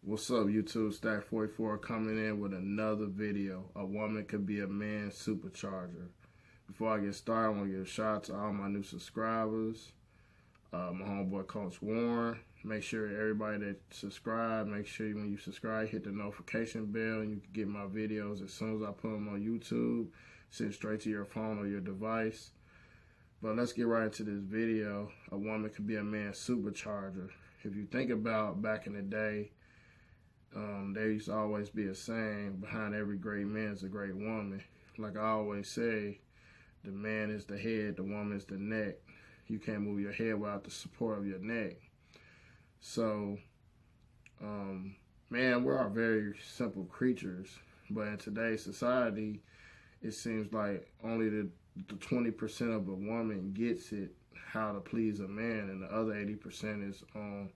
What's up, YouTube? Stack 44 coming in with another video. A woman could be a man's supercharger. Before I get started, I want to give a shout out to all my new subscribers. My homeboy Coach Warren. Make sure everybody that subscribe, make sure when you subscribe, hit the notification bell and you can get my videos as soon as I put them on YouTube. Send straight to your phone or your device. But let's get right into this video. A woman could be a man's supercharger. If you think about back in the day, there used to always be a saying, behind every great man is a great woman. Like I always say, the man is the head, the woman is the neck. You can't move your head without the support of your neck. So, man, we are very simple creatures. But in today's society, it seems like only the 20% of a woman gets it, how to please a man, and the other 80% is on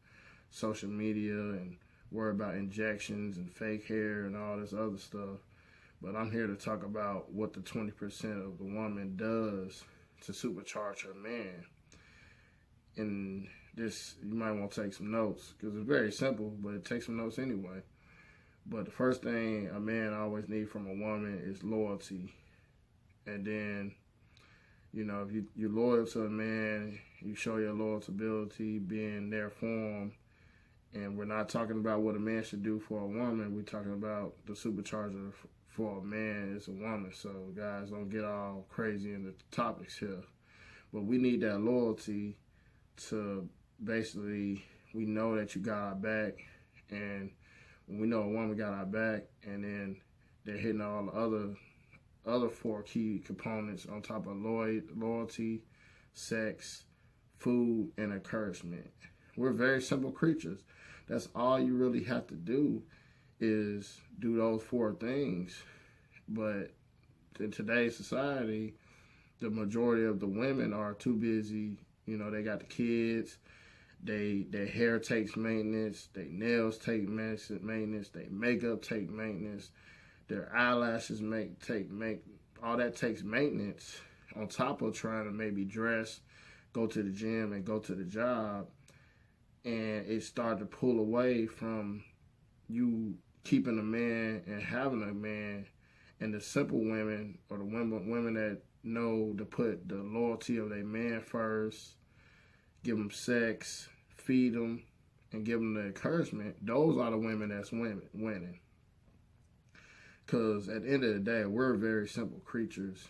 social media and worry about injections and fake hair and all this other stuff. But I'm here to talk about what the 20% of the woman does to supercharge her man. And this, you might want to take some notes because it's very simple, but take some notes anyway. But the first thing a man always needs from a woman is loyalty. And then, you know, if you're loyal to a man, you show your loyalty, being there for him. And we're not talking about what a man should do for a woman. We're talking about the supercharger for a man is a woman. So, guys, don't get all crazy in the topics here. But we need that loyalty to basically, we know that you got our back. And when we know a woman got our back, and then they're hitting all the other four key components on top of loyalty, sex, food, and encouragement. We're very simple creatures. That's all you really have to do is do those four things. But in today's society, the majority of the women are too busy. You know, they got the kids, their hair takes maintenance, their nails take maintenance, their makeup take maintenance, their eyelashes all that takes maintenance on top of trying to maybe dress, go to the gym, and go to the job. And it started to pull away from you keeping a man and having a man. And the simple women, or the women that know to put the loyalty of their man first, give them sex, feed them, and give them the encouragement, those are the women that's winning. Because at the end of the day, we're very simple creatures.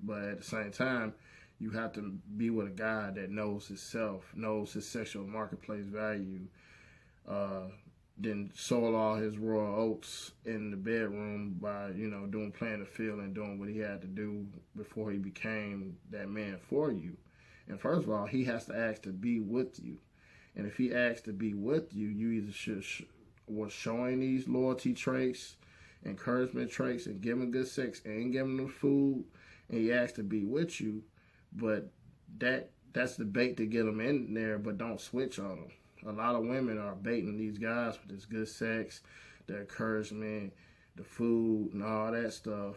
But at the same time, you have to be with a guy that knows himself, knows his sexual marketplace value, then sold all his royal oats in the bedroom by, playing the field and doing what he had to do before he became that man for you. And first of all, he has to ask to be with you. And if he asks to be with you, you either was showing these loyalty traits, encouragement traits, and giving good sex and giving them food, and he asks to be with you. But that's the bait to get them in there, but don't switch on them. A lot of women are baiting these guys with this good sex, the encouragement, the food, and all that stuff.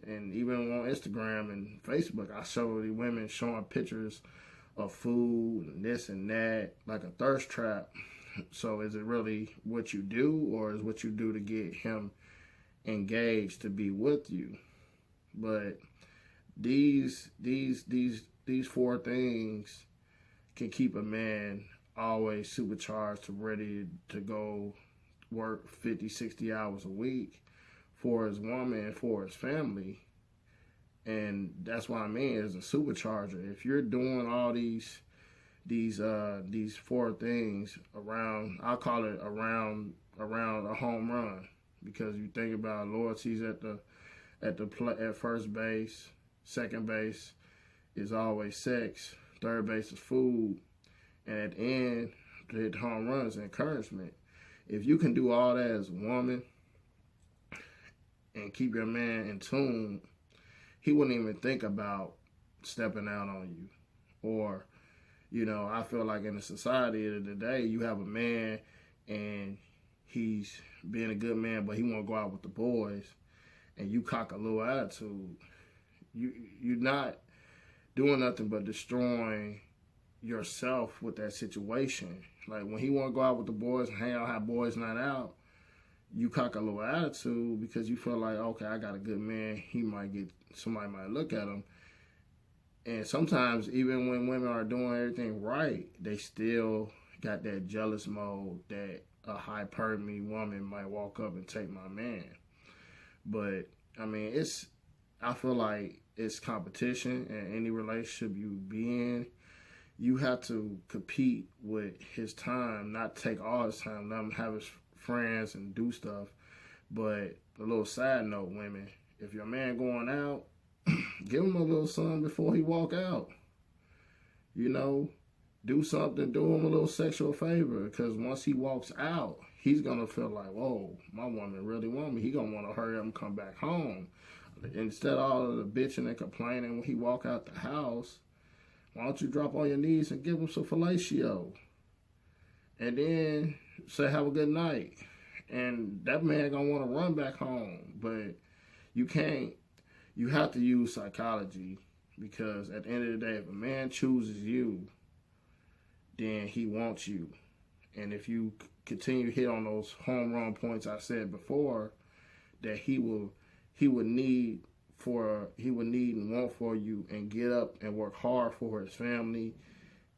And even on Instagram and Facebook, I show the women showing pictures of food and this and that, like a thirst trap. So is it really what you do, or is what you do to get him engaged to be with you? But these four things can keep a man always supercharged to ready to go work 50, 60 hours a week for his woman and for his family. And that's what I mean is a supercharger. If you're doing all these four things around, I'll call it around a home run, because you think about loyalties at first base. Second base is always sex. Third base is food. And at the end, to hit home runs, encouragement. If you can do all that as a woman and keep your man in tune, he wouldn't even think about stepping out on you. Or, I feel like in the society of the day, you have a man and he's being a good man, but he won't go out with the boys, and you cock a little attitude. You're not doing nothing but destroying yourself with that situation. Like when he want to go out with the boys and hang out, have boys night out, you cock a little attitude because you feel like, okay, I got a good man. Somebody might look at him. And sometimes even when women are doing everything right, they still got that jealous mode that a hypergamy woman might walk up and take my man. But I mean, I feel like it's competition in any relationship you be in. You have to compete with his time, not take all his time, let him have his friends and do stuff. But a little side note, women, if your man going out, give him a little something before he walk out. You know, do something, do him a little sexual favor, because once he walks out, he's gonna feel like, whoa, my woman really want me. He gonna want to hurry up and come back home. Instead of all of the bitching and complaining when he walk out the house, why don't you drop on your knees and give him some fellatio? And then say, have a good night. And that man gonna want to run back home. But you have to use psychology, because at the end of the day, if a man chooses you, then he wants you. And if you continue to hit on those home run points I said before, that he would need and want for you, and get up and work hard for his family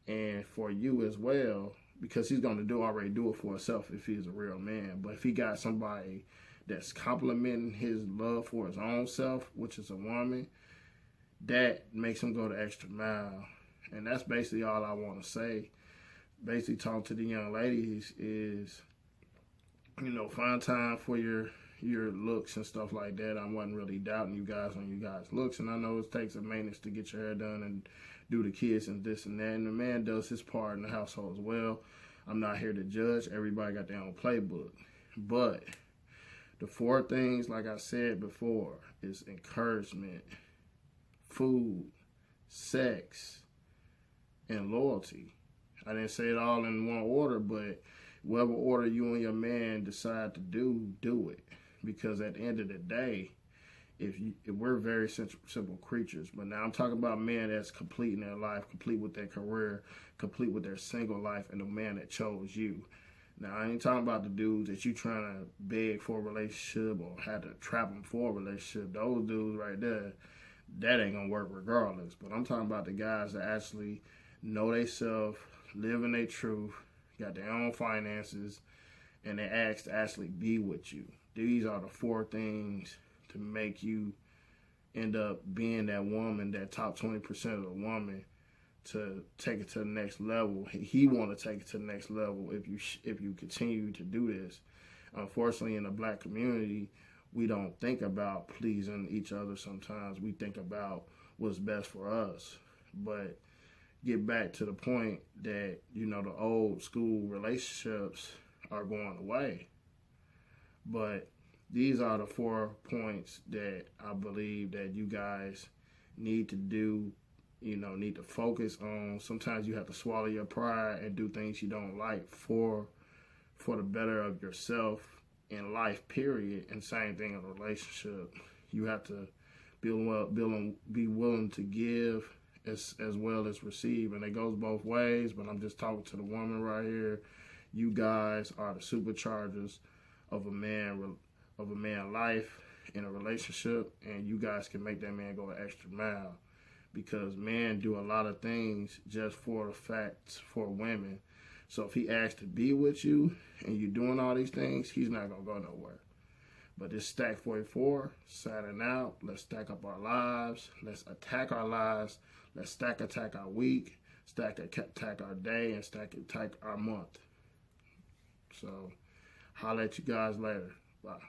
and for you as well, because he's going to already do it for himself if he's a real man. But if he got somebody that's complimenting his love for his own self, which is a woman, that makes him go the extra mile. And that's basically all I want to say. Basically talking to the young ladies is, find time for your looks and stuff like that. I wasn't really doubting you guys on you guys' looks, and I know it takes a maintenance to get your hair done and do the kids and this and that, and the man does his part in the household as well. I'm not here to judge. Everybody got their own playbook. But the 4 things, like I said before, is encouragement, food, sex, and loyalty. I didn't say it all in one order, but whatever order you and your man decide to do it. Because at the end of the day, if we're very simple creatures, but now I'm talking about men that's complete in their life, complete with their career, complete with their single life, and the man that chose you. Now, I ain't talking about the dudes that you trying to beg for a relationship or had to trap them for a relationship. Those dudes right there, that ain't gonna work regardless. But I'm talking about the guys that actually know they self, live in their truth, got their own finances, and they ask to actually be with you. These are the 4 things to make you end up being that woman, that top 20% of the woman, to take it to the next level. He want to take it to the next level if you continue to do this. Unfortunately, in the black community, we don't think about pleasing each other sometimes. We think about what's best for us. But get back to the point that, the old school relationships are going away. But these are the 4 points that I believe that you guys need to do, need to focus on. Sometimes you have to swallow your pride and do things you don't like for the better of yourself in life, period. And same thing in a relationship. You have to be willing to give as well as receive. And it goes both ways, but I'm just talking to the woman right here. You guys are the superchargers of a man life in a relationship, and you guys can make that man go an extra mile, because men do a lot of things just for the facts for women. So if he asks to be with you and you're doing all these things, he's not gonna go nowhere. But this Stack 44 signing out. Let's stack up our lives. Let's attack our lives. Let's attack our week, attack our day, and attack our month. So, holla at you guys later. Bye.